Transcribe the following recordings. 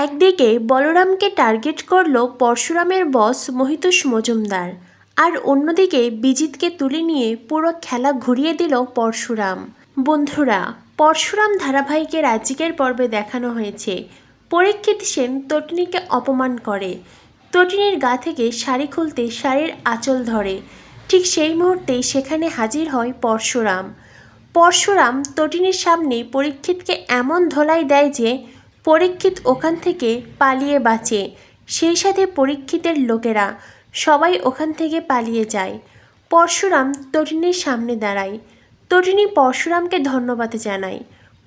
একদিকে বলরামকে টার্গেট করল পরশুরামের বস মহিতোষ মজুমদার, আর অন্যদিকে বিজিতকে তুলে নিয়ে পুরো খেলা ঘুরিয়ে দিল পরশুরাম। বন্ধুরা, পরশুরাম ধারাবাহিকের আজকের পর্বে দেখানো হয়েছে পরীক্ষিত সেন তটিনীকে অপমান করে। তটিনীর গা থেকে শাড়ি খুলতে শাড়ির আঁচল ধরে, ঠিক সেই মুহূর্তেই সেখানে হাজির হয় পরশুরাম। পরশুরাম তটিনীর সামনে পরীক্ষিতকে এমন ধোলাই দেয় যে পরীক্ষিত ওখান থেকে পালিয়ে বাঁচে। সেই সাথে পরীক্ষিতের লোকেরা সবাই ওখান থেকে পালিয়ে যায়। পরশুরাম তটিনীর সামনে দাঁড়ায়। তটিনী পরশুরামকে ধন্যবাদ জানায়।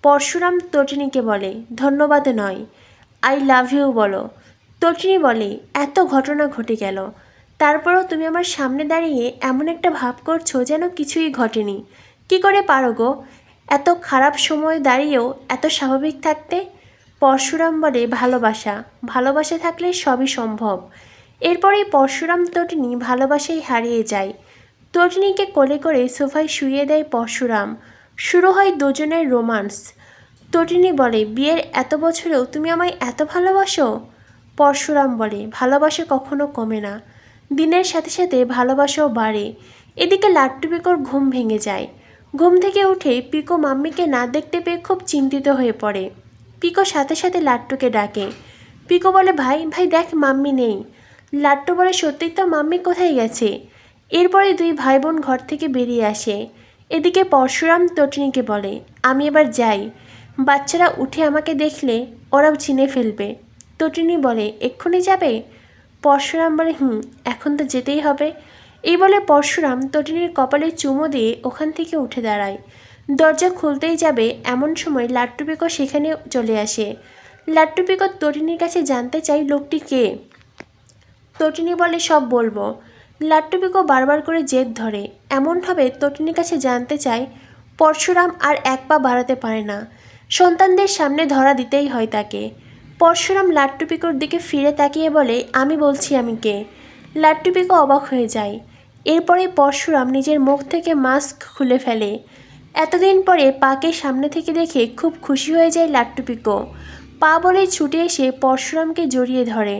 পরশুরাম তটিনীকে বলে, ধন্যবাদ নয়, আই লাভ ইউ বলো। তটিনী বলে, এত ঘটনা ঘটে গেল, তারপরও তুমি আমার সামনে দাঁড়িয়ে এমন একটা ভাব করছো যেন কিছুই ঘটেনি। কি করে পারো গো এত খারাপ সময় দাঁড়িয়েও এত স্বাভাবিক থাকতে? পরশুরাম বলে, ভালোবাসা, ভালোবাসা থাকলে সবই সম্ভব। এরপরেই পরশুরাম তটিনী ভালোবাসায় হারিয়ে যায়। তটিনীকে কোলে করে সোফায় শুইয়ে দেয় পরশুরাম। শুরু হয় দুজনের রোমান্স। তটিনী বলে, বিয়ের এত বছরেও তুমি আমায় এত ভালোবাসো? পরশুরাম বলে, ভালোবাসা কখনো কমে না, দিনের সাথে সাথে ভালোবাসাও বাড়ে। এদিকে লাট্টু পিকোর ঘুম ভেঙে যায়। ঘুম থেকে উঠে পিকো মাম্মিকে না দেখতে পেয়ে খুব চিন্তিত হয়ে পড়ে। পিকো সাথে সাথে লাট্টুকে ডাকে। পিকো বলে, ভাই ভাই দেখ, মাম্মি নেই। লাট্টু বলে, সত্যিই তো, মাম্মি কোথায় গেছে? এরপরে দুই ভাই বোন ঘর থেকে বেরিয়ে আসে। এদিকে পরশুরাম তটিনীকে বলে, আমি এবার যাই, বাচ্চারা উঠে আমাকে দেখলে ওরাও চিনে ফেলবে। তটিনী বলে, এক্ষুনি যাবে? পরশুরাম বলে, এখন তো যেতেই হবে। এই বলে পরশুরাম তটিনীর কপালে চুমো দিয়ে ওখান থেকে উঠে দাঁড়ায়। দরজা খুলতেই যাবে এমন সময় লাট্টু পিকো সেখানে চলে আসে। লাট্টু পিকো তটিনীর কাছে জানতে চাই লোকটি কে। তটিনী বলে, সব বলবো। লাট্টু পিকো বারবার করে জেদ ধরে, এমনভাবে তটিনীর কাছে জানতে চায় পরশুরাম আর এক পা বাড়াতে পারে না। সন্তানদের সামনে ধরা দিতেই হয় তাকে। পরশুরাম লাট্টু পিকোর দিকে ফিরে তাকিয়ে বলে, আমি বলছি আমি কে। লাট্টু পিকো অবাক হয়ে যায়। এরপরে পরশুরাম নিজের মুখ থেকে মাস্ক খুলে ফেলে। এতদিন পরে পাকে সামনে থেকে দেখে খুব খুশি হয়ে যায় লাট্টু পিকো। পা বলেই ছুটে এসে পরশুরামকে জড়িয়ে ধরে।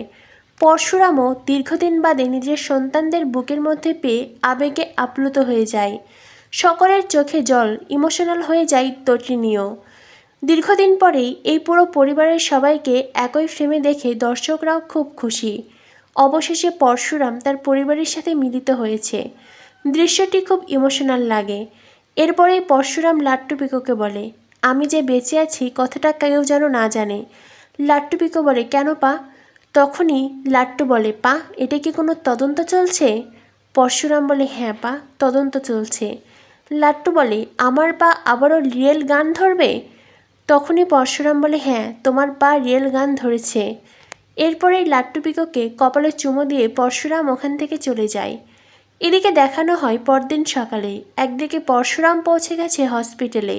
পরশুরামও দীর্ঘদিন বাদে নিজের সন্তানদের বুকের মধ্যে পেয়ে আবেগে আপ্লুত হয়ে যায়। সকলের চোখে জল, ইমোশনাল হয়ে যায় তটিনীও। দীর্ঘদিন পরেই এই পুরো পরিবারের সবাইকে একই ফ্রেমে দেখে দর্শকরাও খুব খুশি। অবশেষে পরশুরাম তার পরিবারের সাথে মিলিত হয়েছে। দৃশ্যটি খুব ইমোশনাল লাগে। এরপরেই পরশুরাম লাট্টু পিকোকে বলে, আমি যে বেঁচে আছি কথাটা কেউ যেন না জানে। লাট্টু পিকো বলে, কেন পা? তখনই লাট্টু বলে, পা, এটা কি কোনো তদন্ত চলছে? পরশুরাম বলে, হ্যাঁ পা, তদন্ত চলছে। লাট্টু বলে, আমার পা আবারও রিয়েল গান ধরবে? তখনই পরশুরাম বলে, হ্যাঁ, তোমার পা রিয়েল গান ধরেছে। এরপরেই লাট্টু পিকোকে কপালে চুমো দিয়ে পরশুরাম ওখান থেকে চলে যায়। এদিকে দেখানো হয় পরদিন সকালে। একদিকে পরশুরাম পৌঁছে গেছে হসপিটালে।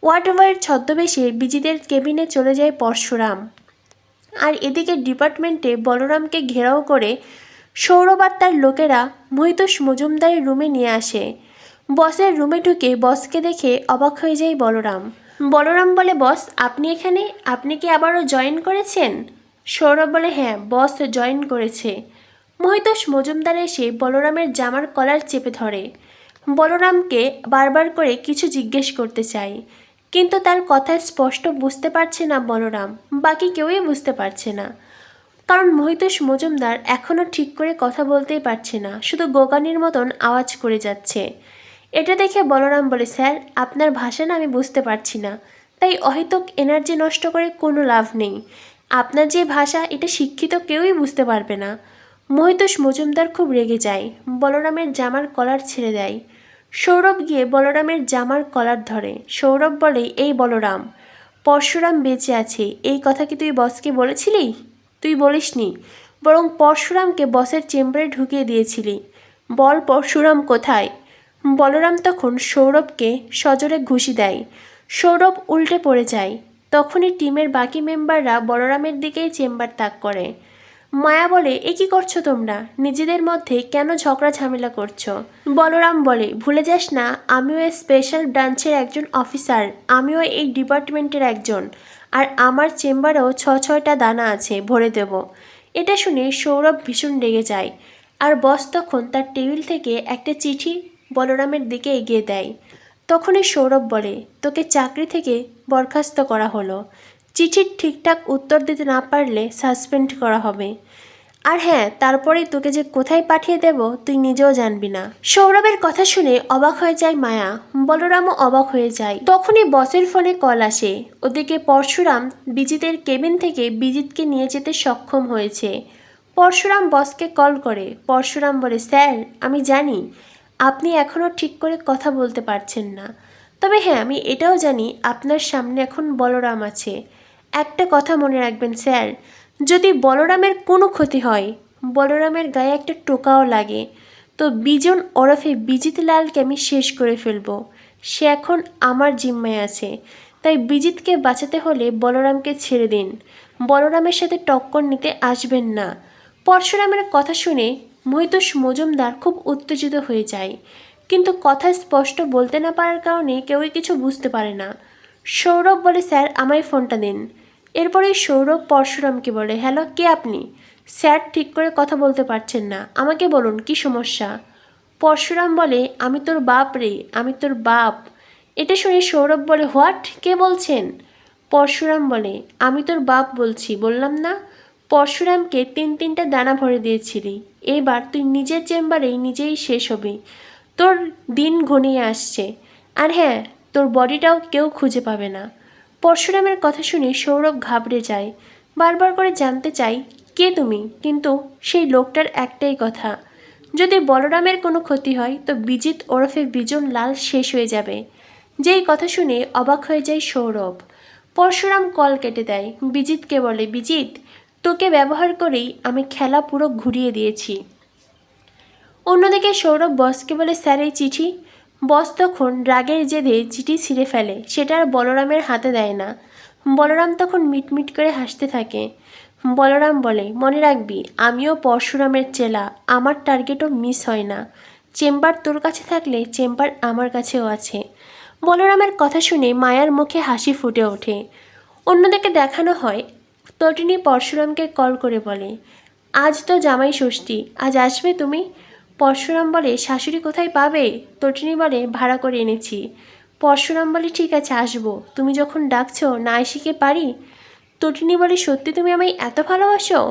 হোয়াটএভারের ছদ্মবেশে বিজিদের কেবিনে চলে যায় পরশুরাম। আর এদিকে ডিপার্টমেন্টে বলরামকে ঘেরাও করে সৌরভ আর তার লোকেরা মহিতোষ মজুমদারের রুমে নিয়ে আসে। বসের রুমে ঢুকে বসকে দেখে অবাক হয়ে যায় বলরাম। বলরাম বলে, বস আপনি এখানে? আপনি কি আবারও জয়েন করেছেন? সৌরভ বলে, হ্যাঁ বস জয়েন করেছে। মহিতোষ মজুমদার এসে বলরামের জামার কলার চেপে ধরে। বলরামকে বারবার করে কিছু জিজ্ঞেস করতে চায়, কিন্তু তার কথায় স্পষ্ট বুঝতে পারছে না বলরাম, বাকি কেউই বুঝতে পারছে না। কারণ মহিতোষ মজুমদার এখনও ঠিক করে কথা বলতেই পারছে না, শুধু গোগানির মতন আওয়াজ করে যাচ্ছে। এটা দেখে বলরাম বলে, স্যার আপনার ভাষা না আমি বুঝতে পারছি না, তাই অহেতুক এনার্জি নষ্ট করে কোনো লাভ নেই। আপনার যে ভাষা এটা শিক্ষিত কেউই বুঝতে পারবে না। মহিতোষ মজুমদার খুব রেগে যায়, বলরামের জামার কলার ছেড়ে দেয়। সৌরভ গিয়ে বলরামের জামার কলার ধরে। সৌরভ বলে, এই বলরাম, পরশুরাম বেঁচে আছে এই কথা কি তুই বসকে বলেছিলি? তুই বলিসনি, বরং পরশুরামকে বসের চেম্বারে ঢুকিয়ে দিয়েছিলি। বল পরশুরাম কোথায়? বলরাম তখন সৌরভকে সজোরে ঘুষি দেয়। সৌরভ উল্টে পড়ে যায়। তখনই টিমের বাকি মেম্বাররা বলরামের দিকেই চেম্বার তাক করে। মায়া বলে, এ কী করছো তোমরা? নিজেদের মধ্যে কেন ঝগড়া ঝামেলা করছো? বলরাম বলে, ভুলে যাস না আমিও এই স্পেশাল ব্রাঞ্চের একজন অফিসার, আমিও এই ডিপার্টমেন্টের একজন, আর আমার চেম্বারেও ছয়টা দানা আছে, ভরে দেব। এটা শুনে সৌরভ ভীষণ রেগে যায়। আর বস তখন তার টেবিল থেকে একটা চিঠি বলরামের দিকে এগিয়ে দেয়। তখনই সৌরভ বলে, তোকে চাকরি থেকে বরখাস্ত করা হলো। চিঠির ঠিকঠাক উত্তর দিতে না পারলে সাসপেন্ড করা হবে। আর হ্যাঁ, তারপরেই তোকে যে কোথায় পাঠিয়ে দেব তুই নিজেও জানবি না। সৌরভের কথা শুনে অবাক হয়ে যায় মায়া, বলরামও অবাক হয়ে যায়। তখনই বসের ফোনে কল আসে। ওদিকে পরশুরাম বিজিতের কেবিন থেকে বিজিতকে নিয়ে যেতে সক্ষম হয়েছে। পরশুরাম বসকে কল করে। পরশুরাম বলে, স্যার আমি জানি আপনি এখনও ঠিক করে কথা বলতে পারছেন না, তবে হ্যাঁ আমি এটাও জানি আপনার সামনে এখন বলরাম আছে। একটা কথা মনে রাখবেন স্যার, যদি বলরামের কোনো ক্ষতি হয়, বলরামের গায়ে একটা টোকাও লাগে, তো বিজন ওরফে বিজিত লালকে আমি শেষ করে ফেলবো। সে এখন আমার জিম্মায় আছে, তাই বিজিতকে বাঁচাতে হলে বলরামকে ছেড়ে দিন, বলরামের সাথে টক্কর নিতে আসবেন না। পরশুরামের কথা শুনে মহিতোষ মজুমদার খুব উত্তেজিত হয়ে যায়, কিন্তু কথা স্পষ্ট বলতে না পারার কারণে কেউই কিছু বুঝতে পারে না। সৌরভ বলে, স্যার আমায় ফোনটা দিন। এরপরে সৌরভ পরশুরামকে বলে, হ্যালো কে আপনি? স্যার ঠিক করে কথা বলতে পারছেন না, আমাকে বলুন কি সমস্যা। পরশুরাম বলে, আমি তোর বাপ রে, আমি তোর বাপ। এটা শুনে সৌরভ বলে, হোয়াট, কে বলছেন? পরশুরাম বলে, আমি তোর বাপ বলছি, বললাম না? পরশুরামকে তিনটা দানা ভরে দিয়েছিলি, এবার তুই নিজের চেম্বারেই নিজেই শেষ হবি। তোর দিন ঘনিয়ে আসছে, আর হ্যাঁ তোর বডিটাও কেউ খুঁজে পাবে না। পরশুরামের কথা শুনে সৌরভ ঘাবড়ে যায়, বারবার করে জানতে চাই কে তুমি, কিন্তু সেই লোকটার একটাই কথা, যদি বলরামের কোনো ক্ষতি হয় তো বিজিত ওরফে বিজন লাল শেষ হয়ে যাবে। যেই কথা শুনে অবাক হয়ে যায় সৌরভ। পরশুরাম কল কেটে দেয়। বিজিতকে বলে, বিজিত তোকে ব্যবহার করেই আমি খেলা পুরো ঘুরিয়ে দিয়েছি। অন্যদিকে সৌরভ বসকে বলে, স্যার এই চিঠি। বস তখন রাগের জেদে চিঠি ছিঁড়ে ফেলে, সেটা আর বলরামের হাতে দেয় না। বলরাম তখন মিটমিট করে হাসতে থাকে। বলরাম বলে, মনে রাখবি আমিও পরশুরামের চেলা, আমার টার্গেটও মিস হয় না। চেম্বার তোর কাছে থাকলে চেম্বার আমার কাছেও আছে। বলরামের কথা শুনে মায়ার মুখে হাসি ফুটে ওঠে। অন্যদিকে দেখানো হয় তটিনী পরশুরামকে কল করে বলে, আজ তো জামাই ষষ্ঠী, আজ আসবে তুমি? পরশুরাম বলে, শাশুড়ি কোথায় পাবে? তটিনী বলে, ভাড়া করে এনেছি। পরশুরাম বলে, ঠিক আছে আসবো, তুমি যখন ডাকছো না এসে কি পারি? তটিনী বলে, সত্যি তুমি আমায় এত ভালোবাসো?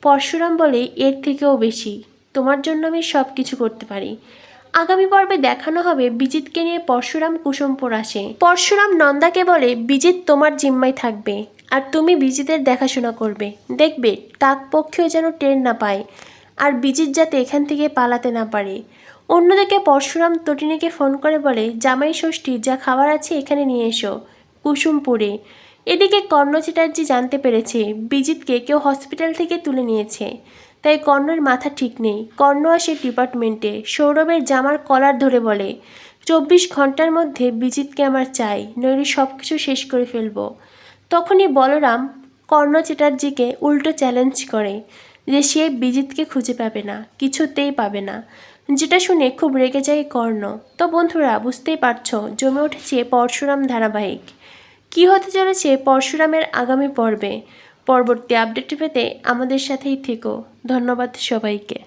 পরশুরাম বলে, এর থেকেও বেশি, তোমার জন্য আমি সব কিছু করতে পারি। আগামী পর্বে দেখানো হবে বিজিতকে নিয়ে পরশুরাম কুসুমপুর আসে। পরশুরাম নন্দাকে বলে, বিজিত তোমার জিম্মায় থাকবে, আর তুমি বিজিতের দেখাশোনা করবে, দেখবে কাকপক্ষেও যেন টের না পায়, আর বিজিত যাতে এখান থেকে পালাতে না পারে। অন্যদিকে পরশুরাম তটিনীকে ফোন করে বলে, জামাই ষষ্ঠী যা খাবার আছে এখানে নিয়ে এসো, কুসুমপুরে। এদিকে কর্ণ চ্যাটার্জি জানতে পেরেছে বিজিতকে কেউ হসপিটাল থেকে তুলে নিয়েছে, তাই কর্ণের মাথা ঠিক নেই। কর্ণ আসে ডিপার্টমেন্টে, সৌরভের জামার কলার ধরে বলে, 24 ঘন্টার মধ্যে বিজিতকে আমার চাই, নইলে সব কিছু শেষ করে ফেলবো। তখনই বলরাম কর্ণ চ্যাটার্জিকে উল্টো চ্যালেঞ্জ করে যে সে বিজিতকে খুঁজে পাবে না, কিছুতেই পাবে না, যেটা শুনে খুব রেগে যায় কর্ণ। তো বন্ধুরা বুঝতেই পারছো জমে উঠেছে পরশুরাম ধারাবাহিক। কী হতে চলেছে পরশুরামের আগামী পর্বে? পরবর্তী আপডেট পেতে আমাদের সাথেই থেকো। ধন্যবাদ সবাইকে।